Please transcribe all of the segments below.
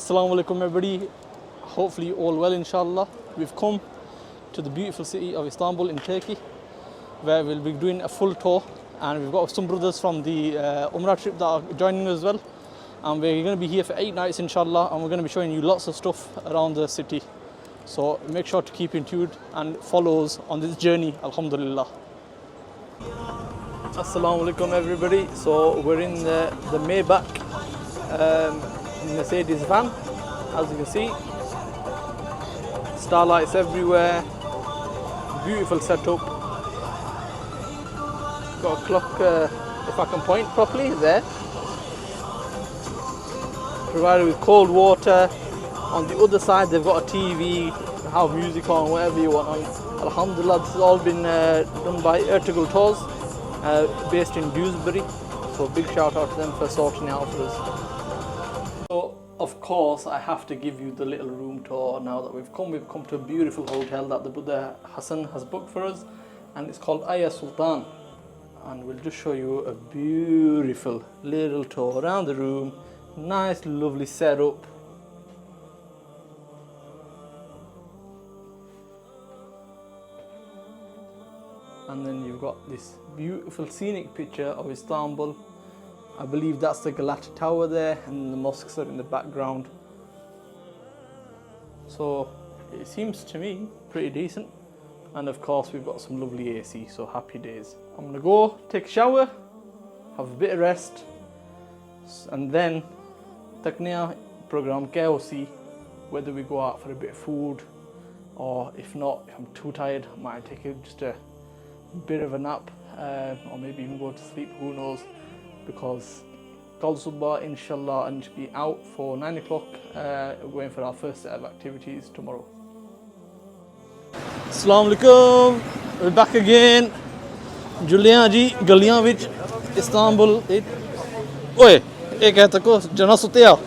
Assalamu alaikum everybody. Hopefully all well inshallah. We've come to the beautiful city of Istanbul in Turkey, where we'll be doing a full tour, and we've got some brothers from the Umrah trip that are joining us as well, and we're going to be here for 8 nights inshallah, and we're going to be showing you lots of stuff around the city. So make sure to keep in tune and follow us on this journey, alhamdulillah. Assalamu alaikum everybody. So we're in the Maybach Mercedes van, as you can see. Starlights everywhere, beautiful setup. Got a clock, if I can point properly, there. Provided with cold water. On the other side they've got a TV, have music on, whatever you want on. Alhamdulillah, this has all been done by Ertugrul Tours, based in Dewsbury. So big shout out to them for sorting it out for us. So of course I have to give you the little room tour now that we've come to a beautiful hotel that the brother Hassan has booked for us, and it's called Sultan, and we'll just show you a beautiful little tour around the room. Nice lovely setup. And then you've got this beautiful scenic picture of Istanbul. I believe that's the Galata Tower there, and the mosques are in the background. So it seems to me pretty decent. And of course we've got some lovely AC, so happy days. I'm gonna go take a shower, have a bit of rest, and then takne program kya ho see whether we go out for a bit of food, or if not, if I'm too tired, I might take just a bit of a nap, or maybe even go to sleep, who knows, because Kal Subha inshallah I need to be out for 9 o'clock, going for our first set of activities tomorrow. Assalamu alaikum, we're back again. Julian ji, galiyan vich Istanbul. Oye, ek hai tako jana sutya.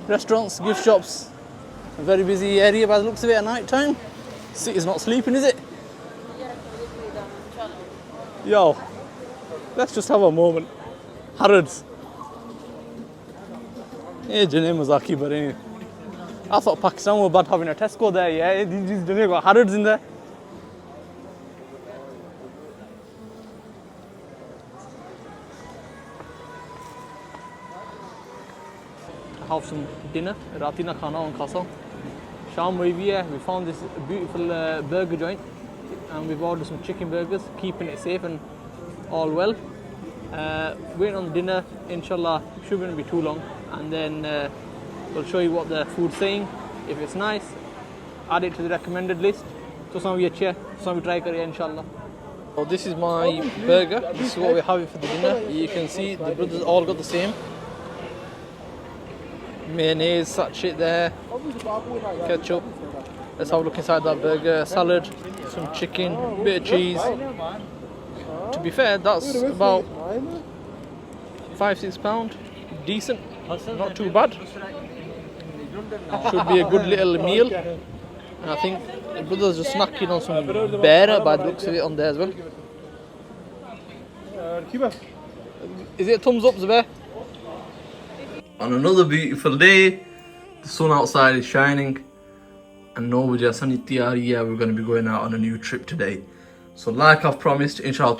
Restaurants, gift shops, a very busy area by the looks of it at night time. City's not sleeping, is it? Yo, let's just have a moment. Harrods. Hey, Jane Mazaki Bahrain. I thought Pakistan were bad having a Tesco there, yeah? These got Harrods in there. Have some dinner, Ratina Khana on Khasa. Sham we found this beautiful burger joint, and we've ordered some chicken burgers, keeping it safe and all well. Waiting on the dinner, inshallah, shouldn't be too long, and then we'll show you what the food's saying. If it's nice, add it to the recommended list. So some we try kariye inshallah. So this is my burger. This is what we're having for the dinner. You can see the brothers all got the same. Mayonnaise, such shit there, ketchup. Let's have a look inside that burger. Salad, some chicken, bit of cheese. To be fair, that's about £5-6. Decent, not too bad. Should be a good little meal. And I think the brothers just snacking on some bear by the looks of it on there as well. Is it a thumbs up, Zubair? On another beautiful day, the sun outside is shining, and we're going to be going out on a new trip today. So like I've promised, inshallah,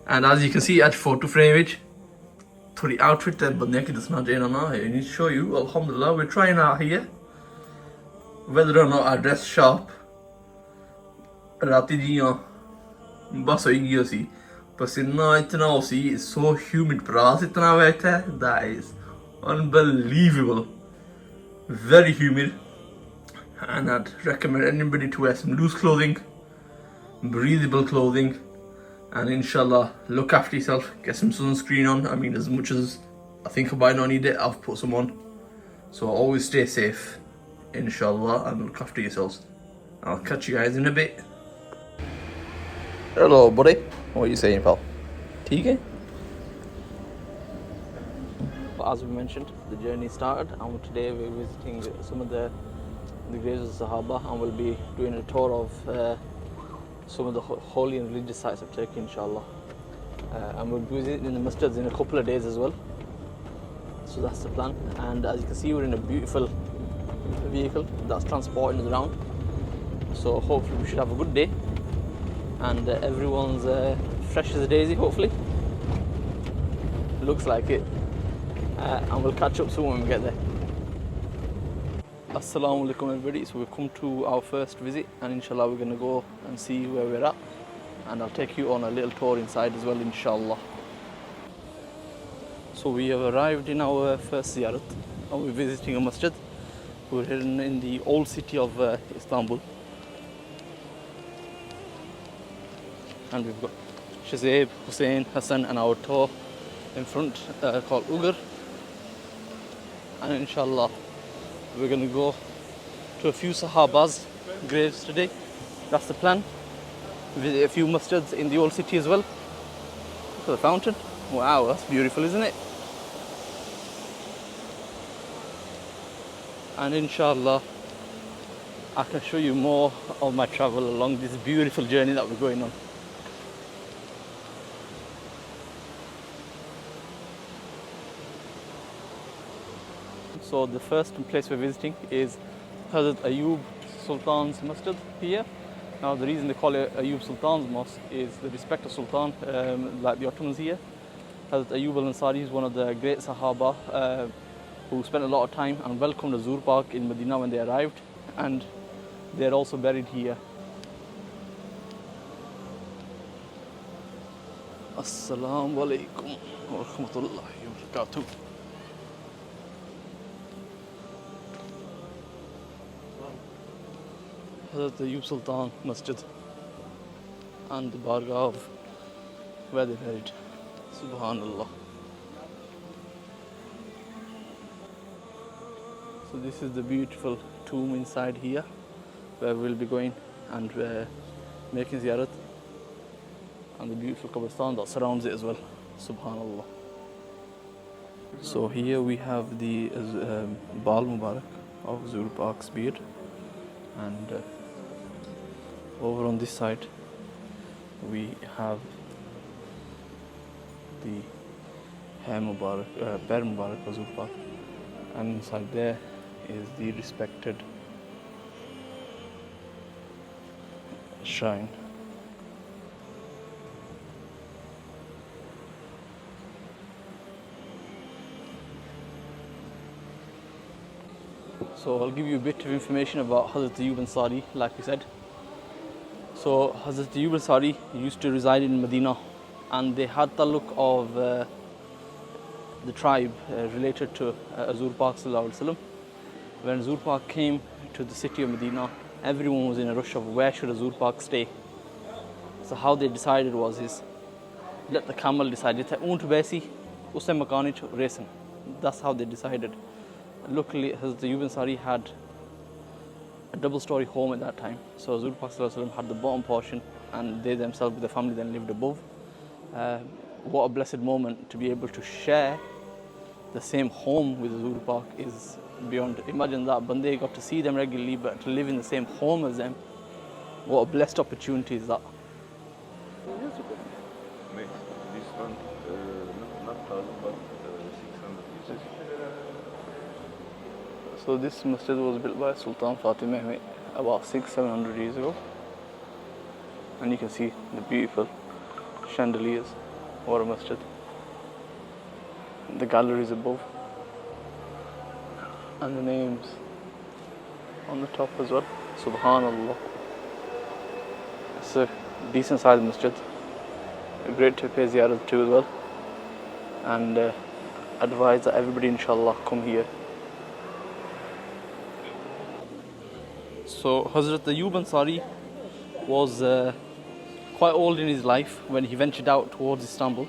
and as you can see at photo frame which thodi outfit there bande ki dasna chahna na I need to show you. Alhamdulillah, we're trying out here whether or not I dress sharp. Rati jiyan bas hoegi hosi. Pasina itna hosi, it's so humid, brass itna wet hai, that is unbelievable. Very humid, and I'd recommend anybody to wear some loose clothing, breathable clothing, and inshallah look after yourself, get some sunscreen on. I mean, as much as I think I might not need it, I've put some on. So always stay safe, inshallah, and look after yourselves. I'll catch you guys in a bit. Hello buddy, what are you saying, pal? TK? As we mentioned, the journey started, and today we're visiting some of the graves of Sahaba, and we'll be doing a tour of some of the holy and religious sites of Turkey, inshallah. and we'll be visiting the masjids in a couple of days as well. So that's the plan. And as you can see, we're in a beautiful vehicle that's transporting us around. So hopefully we should have a good day, and everyone's fresh as a daisy, hopefully. Looks like it. And we'll catch up soon when we get there. Assalamu alaikum everybody. So we've come to our first visit, and inshallah we're going to go and see where we're at, and I'll take you on a little tour inside as well, inshallah. So we have arrived in our first ziyarat, and we're visiting a masjid. We're here in the old city of Istanbul, and we've got Shazeb, Hussein, Hassan and our tour in front called Ugar. And inshallah we're going to go to a few Sahaba's graves today. That's the plan. Visit a few masjids in the old city as well. Look at the fountain. Wow, that's beautiful, isn't it? And inshallah I can show you more of my travel along this beautiful journey that we're going on. So the first place we're visiting is Hazrat Ayub Sultan's Masjid here. Now the reason they call it Ayub Sultan's Mosque is the respect of Sultan, like the Ottomans here. Hazrat Ayub al-Ansari is one of the great Sahaba who spent a lot of time and welcomed the Zur Park in Medina when they arrived, and they're also buried here. Assalamu alaikum wa rahmatullahi wa barakatuh. Hazrat Ayub Sultan Masjid and the Bargah of where they buried. Subhanallah. So this is the beautiful tomb inside here where we'll be going and making ziyarat, and the beautiful Qabristan that surrounds it as well. Subhanallah. So here we have the Bal Mubarak of Zur Park's beard, and over on this side we have the Hair Mubarak, Per Mubarak of Zur Park, and inside there is the respected shrine. So I'll give you a bit of information about Hazrat Ayub Ansari, like we said. So Hazrat Ayub Ansari used to reside in Medina, and they had the look of the tribe related to Zur Park Sallallahu Alaihi Wasallam. When Zur Park came to the city of Medina, everyone was in a rush of where should Zur Park stay. So how they decided was let the camel decide. Unt baisi usse makan vich racing. That's how they decided. Luckily, Hazrat Ayub Ansari had a double-story home at that time. So Zur Park Sallallahu Alaihi Wasallam had the bottom portion, and they themselves with the family then lived above. What a blessed moment to be able to share the same home with the Zur Park is beyond. Imagine that, Bande got to see them regularly, but to live in the same home as them, what a blessed opportunity is that. This one, not 1,000 but 600 pieces. So this masjid was built by Sultan Fatih Mehmet about 600-700 years ago, and you can see the beautiful chandeliers. What a masjid. The galleries above, and the names on the top as well. Subhanallah. It's a decent sized masjid, great to pay ziyarat to as well, and advise that everybody inshallah come here. So Hazrat Ayub Ansari was quite old in his life when he ventured out towards Istanbul.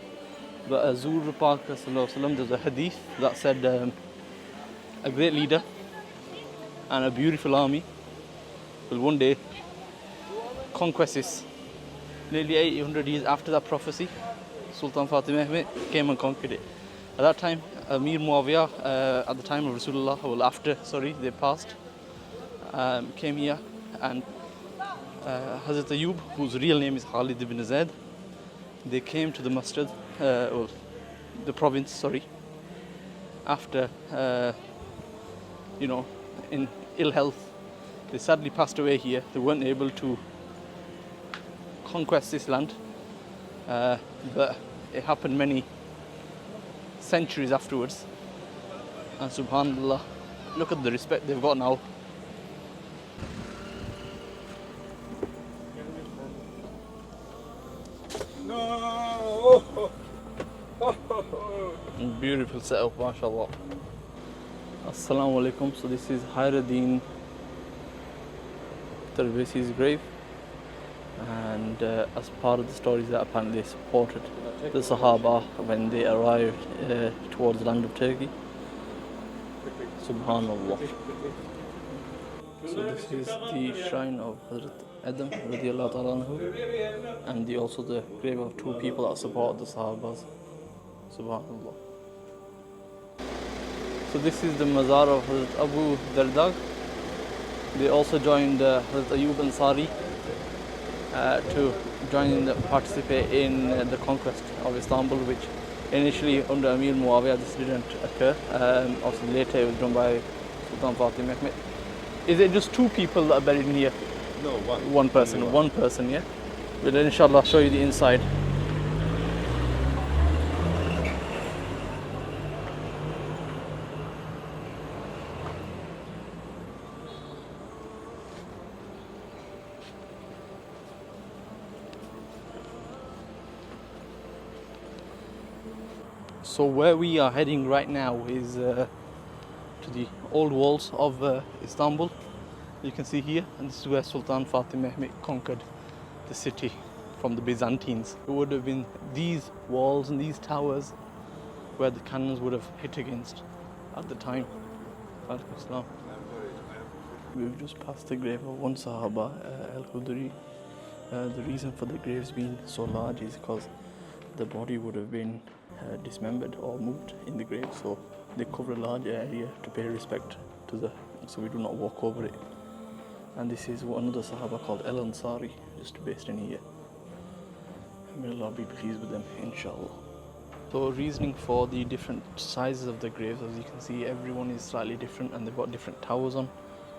But Zur Park Sallallahu Alaihi Wasallam, there's a hadith that said a great leader and a beautiful army will one day conquest this. Nearly 800 years after that prophecy, Sultan Fatih Mehmet came and conquered it. At that time, Amir Muawiyah, at the time of Rasulullah, well after, they passed, came here, and Hazrat Ayub, whose real name is Khalid ibn Zaid, they came to the masjid, well, the province, sorry, after, in ill health. They sadly passed away here. They weren't able to conquest this land, but it happened many centuries afterwards. And subhanallah, look at the respect they've got now. Beautiful setup, mashallah. Assalamu alaikum. So this is Khairuddin Tarbisi's grave, and as part of the stories that apparently they supported the Sahaba when they arrived towards the land of Turkey. Subhanallah. So this is the shrine of Hazrat Adam radiallahu ta'ala anhu, and also the grave of two people that support the Sahabas. Subhanallah. So this is the mazar of Hazrat Abu Darda. They also joined Hazrat Ayub Ansari to participate in the conquest of Istanbul, which initially under Amir Muawiyah this didn't occur. Obviously later it was done by Sultan Fatih Mehmet. Is it just two people that are buried in here? No, one. One person. One person, yeah. We'll inshallah show you the inside. So where we are heading right now is to the old walls of Istanbul. You can see here, and this is where Sultan Fatih Mehmet conquered the city from the Byzantines. It would have been these walls and these towers where the cannons would have hit against at the time. Alaikum Assalam. We've just passed the grave of one Sahaba, Al-Khudri. The reason for the graves being so large is because the body would have been dismembered or moved in the grave, so they cover a large area to pay respect to so we do not walk over it. And this is one of the Sahaba called Ansari, just based in here. May Allah be pleased with them, inshallah. So reasoning for the different sizes of the graves, as you can see, everyone is slightly different and they've got different towers on.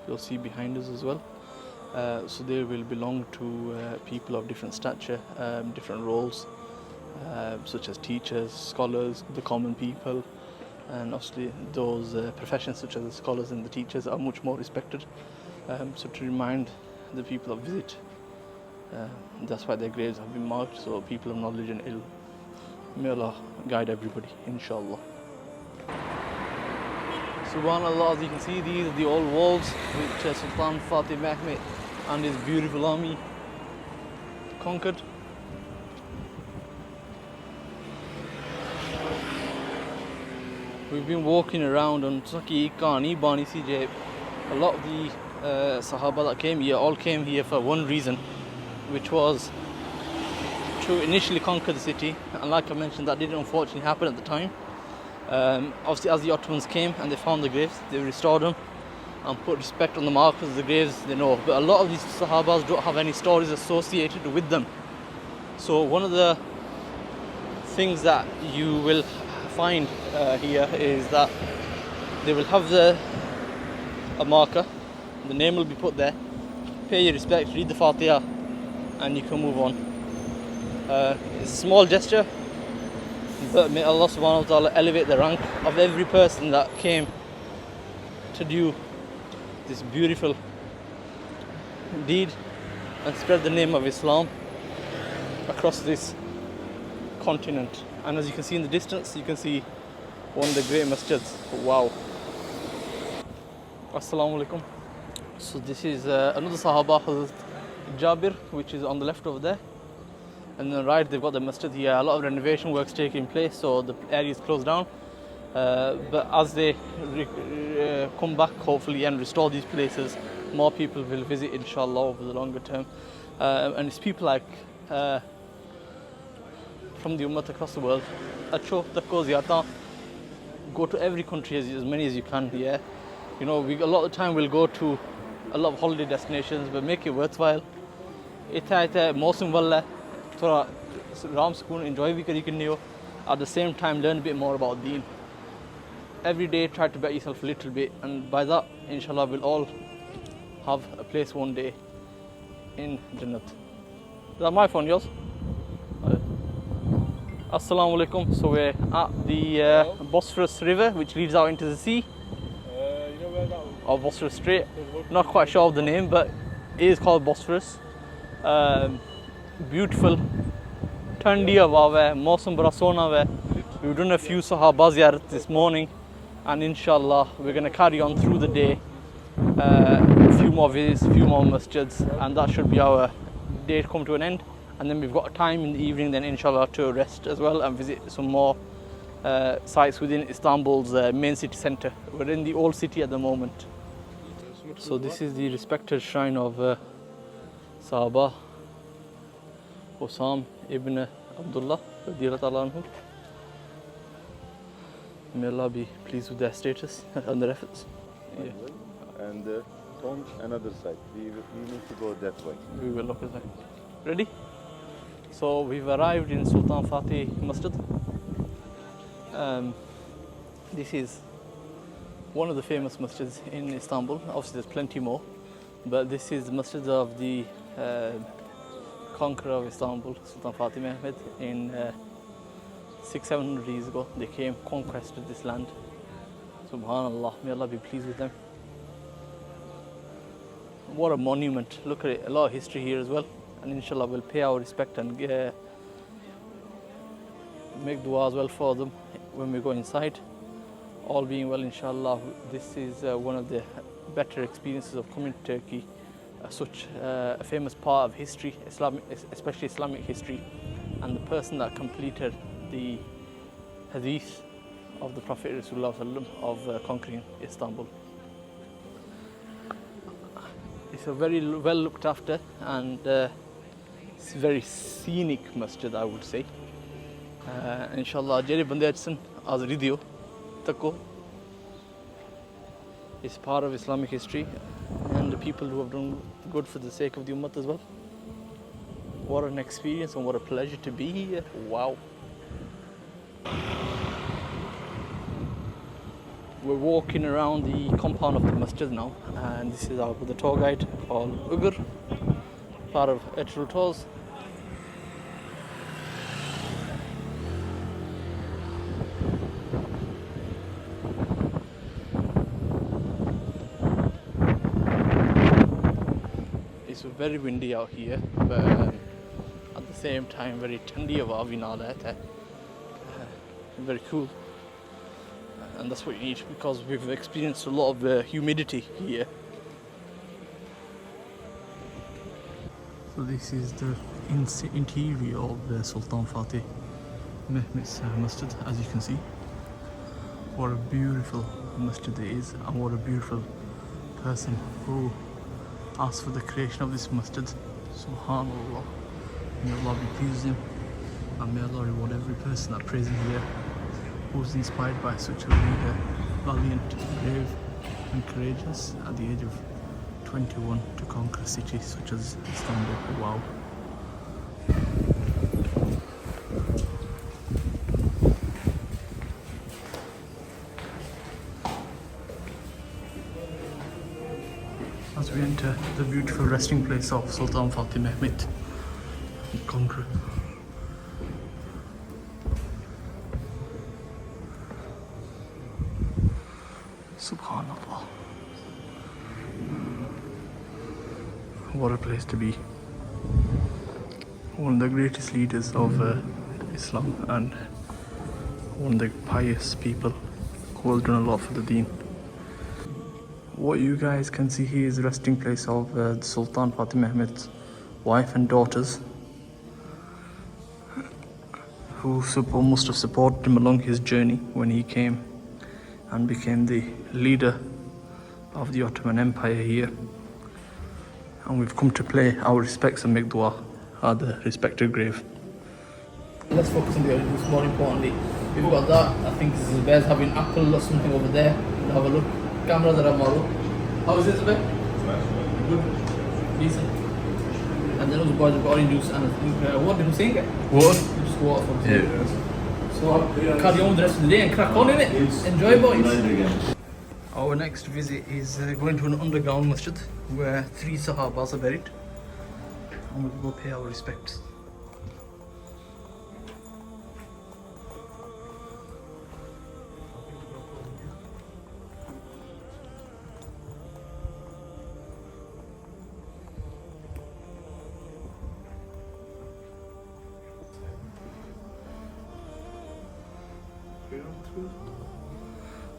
You'll see behind us as well. So they will belong to people of different stature, different roles, such as teachers, scholars, the common people, and obviously those professions such as the scholars and the teachers are much more respected. So to remind the people that visit, that's why their graves have been marked, so people of knowledge and ilm. May Allah guide everybody, inshallah. Subhanallah, as you can see, these are the old walls which Sultan Fatih Mehmet and his beautiful army conquered. We've been walking around on Saki Kani Bani CJ. A lot of the Sahaba that came here all came here for one reason, which was to initially conquer the city, and like I mentioned, that didn't unfortunately happen at the time. Obviously as the Ottomans came and they found the graves, they restored them and put respect on the markers of the graves they know. But a lot of these Sahabas don't have any stories associated with them. So one of the things that you will find here is that they will have a marker, the name will be put there, pay your respect, read the Fatih, and you can move on. It's a small gesture, but may Allah subhanahu wa ta'ala elevate the rank of every person that came to do this beautiful deed and spread the name of Islam across this continent. And as you can see in the distance, you can see one of the great masjids. Wow. Assalamu alaikum. So this is another Sahaba, Hazrat Jabir, which is on the left over there. And on the right, they've got the masjid here. A lot of renovation works taking place, so the area is closed down. But as they come back, hopefully, and restore these places, more people will visit, inshallah, over the longer term. And it's people like from the ummah across the world. Go to every country as many as you can. Yeah, you know, a lot of the time we'll go to a lot of holiday destinations, but make it worthwhile. Ita mosum walla thora Ram Sukoon, enjoy भी करी करने हो. At the same time, learn a bit more about Deen. Every day, try to better yourself a little bit, and by that, inshallah, we'll all have a place one day in Jannat. Is that my phone, yours? Assalamu alaikum. So we're at the Bosphorus River, which leads out into the sea. You know where that was? Or Bosphorus Strait. Not quite sure of the name, but it is called Bosphorus. Beautiful. Thandi hava hai, mausam bada sona hai. We've done a few Sahaba ziyarat this morning, and inshallah we're going to carry on through the day. A few more visits, a few more masjids, and that should be our day come to an end. And then we've got time in the evening then inshallah to rest as well and visit some more sites within Istanbul's main city centre. We're in the old city at the moment. So this is the respected shrine of Sahaba Osam ibn Abdullah radiyallahu ta'ala anhu. May Allah be pleased with their status and their efforts. Yeah. And from another side, we need to go that way. We will look at that. Ready? So we've arrived in Sultan Fatih Masjid. This is one of the famous masjids in Istanbul. Obviously there's plenty more, but this is the masjid of the conqueror of Istanbul, Sultan Fatih Mehmet. In 600-700 years ago, they came, conquered this land. Subhanallah, may Allah be pleased with them. What a monument, look at it, a lot of history here as well. And inshallah we'll pay our respect and make dua as well for them when we go inside. All being well, inshallah, this is one of the better experiences of coming to Turkey. Such a famous part of history, especially Islamic history, and the person that completed the hadith of the Prophet Rasulullah of conquering Istanbul. It's a very well looked after and it's very scenic masjid, I would say. Inshallah, Jerry Bandechson as video tako. It's part of Islamic history and the people who have done good for the sake of the ummah as well. What an experience and what a pleasure to be here. Wow. We're walking around the compound of the masjid now, and this is our the tour guide called Ugur, part of Etrul Tours. It's very windy out here, but at the same time very thandi hava bhi naal hai. Very cool. And that's what you need because we've experienced a lot of humidity here. So this is the interior of the Sultan Fatih Mehmet's masjid, as you can see. What a beautiful masjid it is, and what a beautiful person who asked for the creation of this masjid. Subhanallah. May Allah be pleased with him, and may Allah reward every person that prays in here, who's inspired by such a leader, valiant, brave and courageous at the age of 21 to conquer cities such as Istanbul. Wow. As we enter the beautiful resting place of Sultan Fatih Mehmet, the conqueror. Subhanallah. What a place to be. One of the greatest leaders of Islam and one of the pious people who has done a lot for the deen. What you guys can see here is the resting place of Sultan Fatih Mehmet's wife and daughters, who must have supported him along his journey when he came and became the leader of the Ottoman Empire here. And we've come to pay our respects and make dua at the respected grave. Let's focus on the audience more importantly. We've got that, I think Zubair's having apple or something over there. We'll have a look. Cameras are tomorrow. How is it, Zubair? Good. Decent. And then those boys have got orange juice and I think, what did you say? What? Just water from Yeah. So carry on with the rest of the day and crack on in it. Enjoy, boys. Our next visit is going to an underground masjid where 3 Sahabas are buried. And we'll go pay our respects.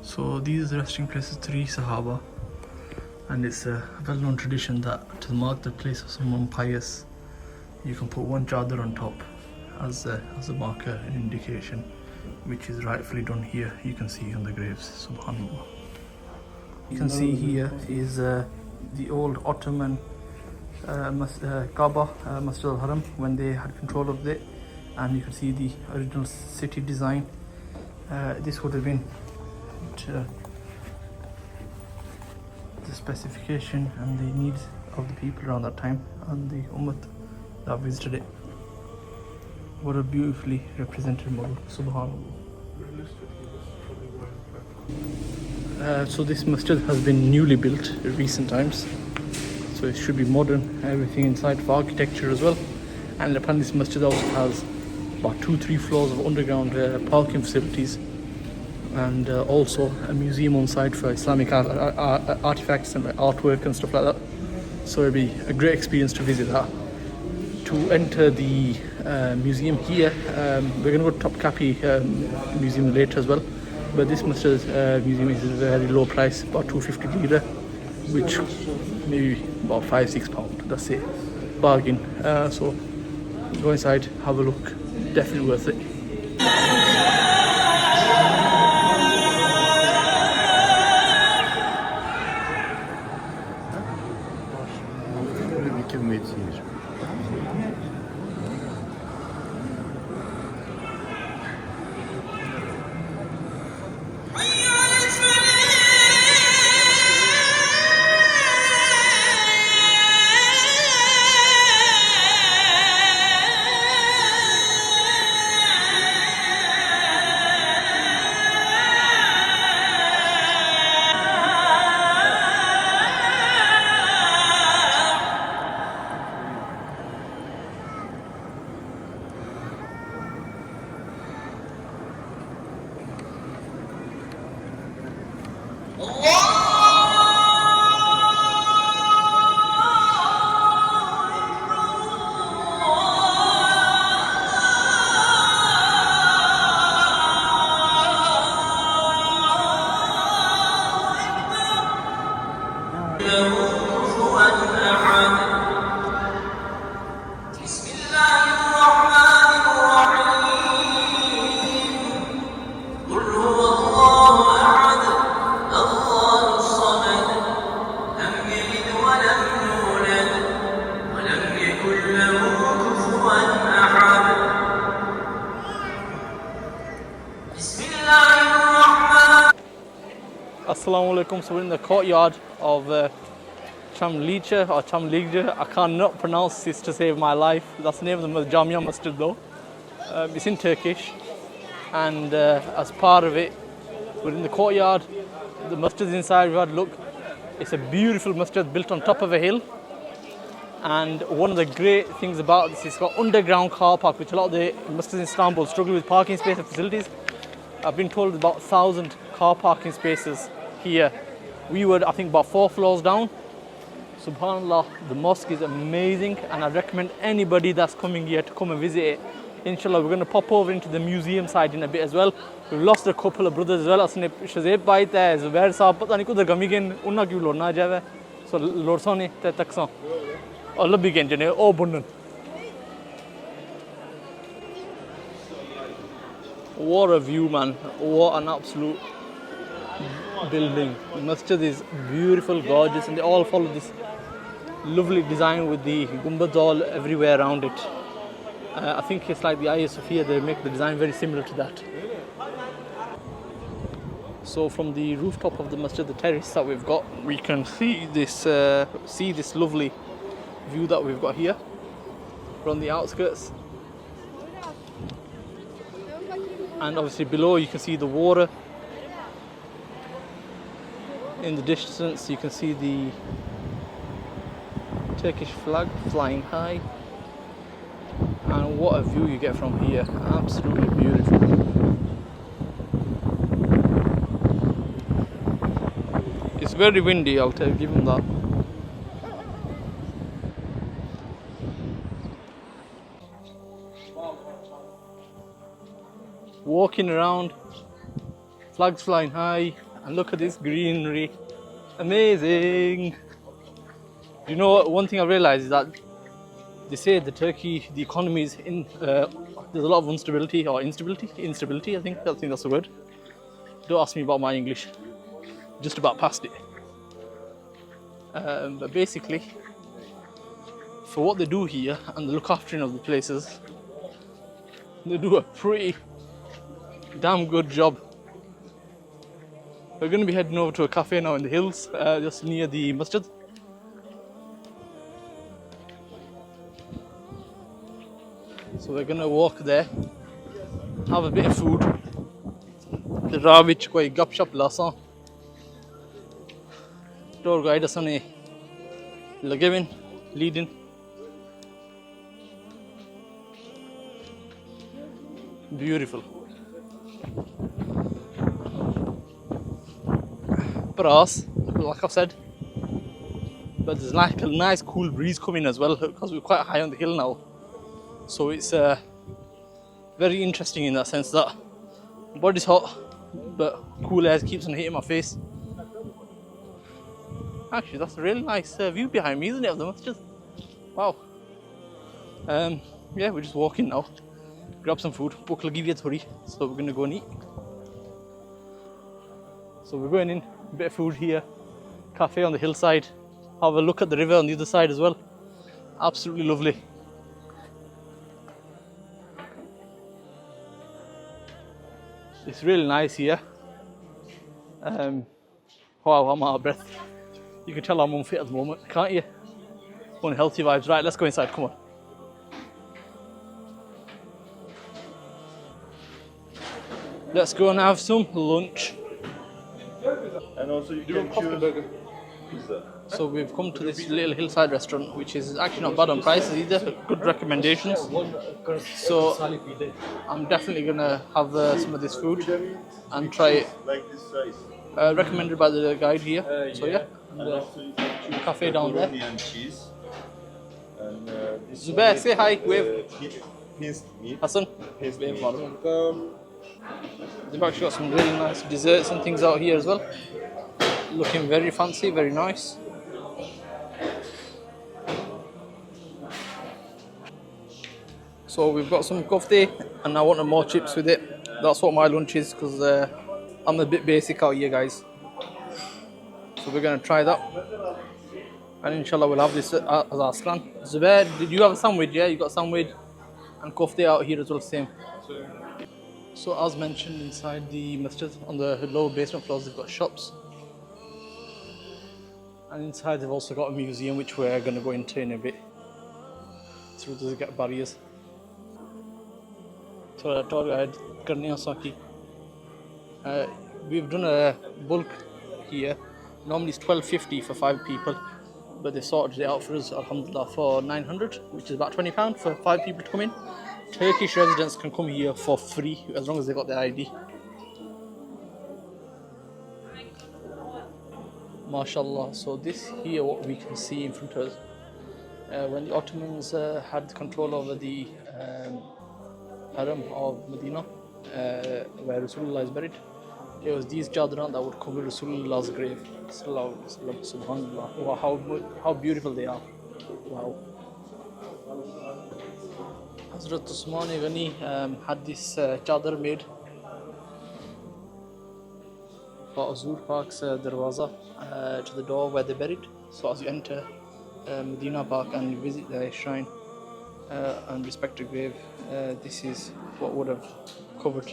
So these are the resting places, 3 Sahaba, and it's a well-known tradition that to mark the place of someone pious, you can put one chadar on top as a marker, an indication, which is rightfully done here. You can see on the graves, subhanallah. You can see here is the old Ottoman Kaaba, Masjid al-Haram, when they had control of it, and you can see the original city design. This would have been the specification and the needs of the people around that time and the ummah that visited it. What a beautifully represented model, subhanallah. So this masjid has been newly built in recent times, so it should be modern, everything inside for architecture as well. And apparently this masjid also has about 2-3 floors of underground parking facilities, and also a museum on site for Islamic artifacts and artwork and stuff like that. So it'll be a great experience to visit that. To enter the museum here, we're going to go to Topkapi museum later as well, but this masjid museum is a very low price, about 250 lira, which maybe about £5-6. That's it, bargain. So go inside, have a look, definitely worth it. We can meet here. Assalamu alaikum. So we're in the courtyard of Chamlicha or Chamligja. I cannot pronounce this to save my life. That's the name of the Jamia Masjid though. It's in Turkish, and as part of it, we're in the courtyard. The masjid is inside. We've had a look. It's a beautiful masjid built on top of a hill. And one of the great things about this is it's got underground car park, which a lot of the masjids in Istanbul struggle with parking space and facilities. I've been told about 1,000 car parking spaces here. We were, I think, about 4 floors down. Subhanallah, the mosque is amazing, and I recommend anybody that's coming here to come and visit it. Inshallah, we're going to pop over into the museum side in a bit as well. We've lost a couple of brothers as well. Asne Shazeb bhai hai, Zubair sahab, pata nahi kudhar gami gain, unna kyun lorna jave. So lorsoni te taksan. Allah begin jane o bunnan. What a view, man. What an absolute building. The masjid is beautiful, gorgeous, and they all follow this lovely design with the gumbads all everywhere around it. I think it's like the Hagia Sophia, they make the design very similar to that. So from the rooftop of the masjid, the terrace that we've got, we can see this lovely view that we've got here. We're on the outskirts. And obviously below you can see the water. In the distance you can see the Turkish flag flying high. And what a view you get from here. Absolutely beautiful. It's very windy, I'll give him that. Walking around, flags flying high, and look at this greenery. Amazing! You know what? One thing I realised is that they say the economy is in. There's a lot of instability, I think that's the word. Don't ask me about my English. Just about past it. But basically, for what they do here and the look after of the places, they do a pretty damn good job. We're going to be heading over to a cafe now in the hills, just near the masjid. So we're going to walk there, have a bit of food. The Ravich koi gup shop lasa. Tour guide asane lagevin leading. Beautiful. Brass, like I've said. But there's like a nice cool breeze coming as well because we're quite high on the hill now. So it's very interesting in that sense that body's hot, but cool air keeps on hitting my face. Actually, that's a really nice view behind me, isn't it, of the masjid? Wow. Yeah, we're just walking now. Grab some food. So we're gonna go and eat. So we're going in, a bit of food here. Cafe on the hillside. Have a look at the river on the other side as well. Absolutely lovely. It's really nice here. Wow, I'm out of breath. You can tell I'm unfit at the moment, can't you? Unhealthy vibes. Right, let's go inside, come on. Let's go and have some lunch. And also you can choose pizza. So we've come to this little hillside restaurant, which is actually not bad on prices either. Good recommendations. So I'm definitely gonna have some of this food and try it. Like this size. Recommended by the guide here. So yeah, And also you can choose cafe down there. pepperoni and cheese. And this Zubair, one say is, hi, wave. Pinced meat. Hassan, Pinced wave, meat. madam. They've actually got some really nice desserts and things out here as well. Looking very fancy, very nice. So we've got some kofte and I wanted more chips with it. That's what my lunch is because I'm a bit basic out here, guys. So we're going to try that. And inshallah we'll have this as our scran. Zubair, did you have a sandwich? Yeah, you got a sandwich and kofte out here as well, same. So as mentioned, inside the masjid on the lower basement floors they've got shops. And inside they've also got a museum which we're going to go into in a bit. Through the barriers. So I told guide Karniya Saki. We've done a bulk here. Normally it's $12.50 for 5 people. But they sorted it out for us, alhamdulillah, for $900, which is about £20 for 5 people to come in. Turkish residents can come here for free as long as they got their ID. MashaAllah. So this here, what we can see in front of us. When the Ottomans had control over the Haram of Medina, where Rasulullah is buried, it was these chadran that would cover Rasulullah's grave. Subhanallah. Wow, how beautiful they are. Wow. Hazrat Usman Ghani had this chadar made for Azur Park's darwaza to the door where they're buried. So as you enter Medina Park and visit the shrine and respect the grave, this is what would have covered.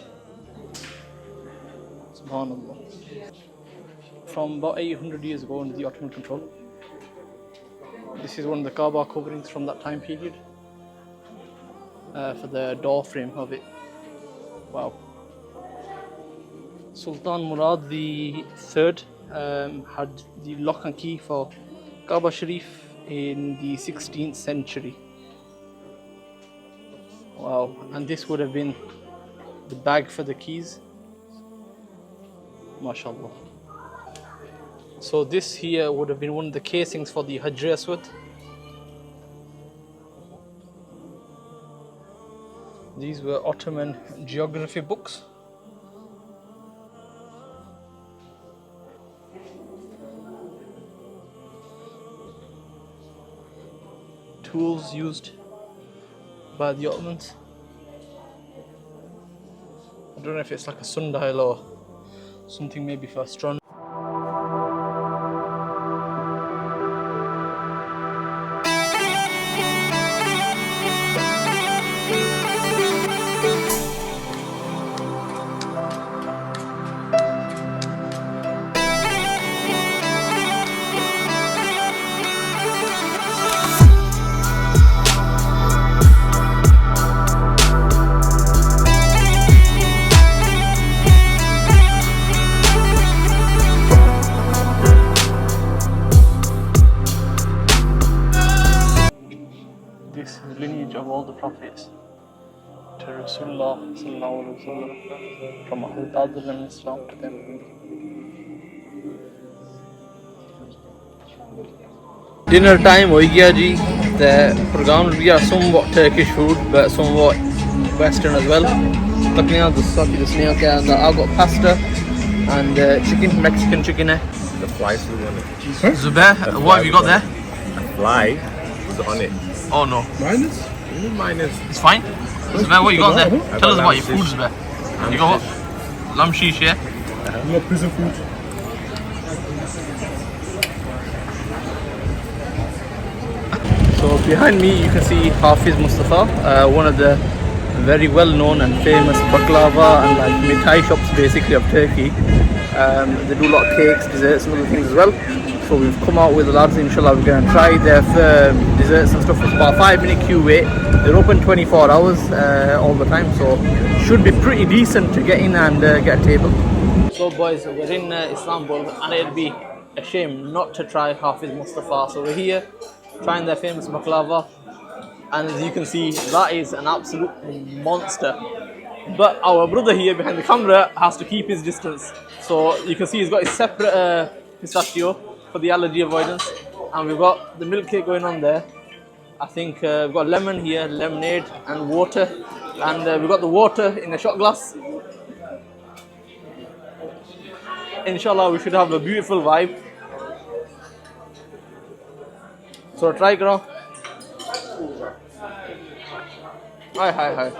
Subhanallah. From about 800 years ago under the Ottoman control. This is one of the Kaaba coverings from that time period. for the door frame of it. Wow. Sultan Murad the Third had the lock and key for Kaaba Sharif in the 16th century. Wow, and this would have been the bag for the keys. MashaAllah. So this here would have been one of the casings for the Hajr Aswad. These were Ottoman geography books. Tools used by the Ottomans. I don't know if it's like a sundial or something maybe for astronomy. This lineage of all the prophets to Rasulullah sallallahu alaihi wasallam, from Adam and Islam to them. Dinner time ho gaya ji. The program we are somewhat Turkish food but somewhat Western as well. I've got pasta and chicken, Mexican chicken. The flies with on it. Zubair, what have you got there? Fly is on it. Oh no. Minus? Minus. It's fine. Zubair, what you got there? I Tell us got about your lamb food, shish. Zubair. You got what? Lamb shish, yeah? No prison food. So behind me you can see Hafiz Mustafa, one of the very well known and famous baklava and like mithai shops basically of Turkey. They do a lot of cakes, desserts and other things as well. So we've come out with the lads, inshallah we're going to try their desserts and stuff. It's about a 5-minute queue wait. They're open 24 hours all the time, so should be pretty decent to get in and get a table. So boys, we're in Istanbul and it'd be a shame not to try Hafiz Mustafa. So we're here trying their famous baklava, and as you can see that is an absolute monster. But our brother here behind the camera has to keep his distance. So you can see he's got his separate pistachio for the allergy avoidance, and we've got the milk cake going on there. I think we've got lemon here, lemonade and water, and we've got the water in a shot glass. Inshallah we should have a beautiful vibe. So try karo. Hi.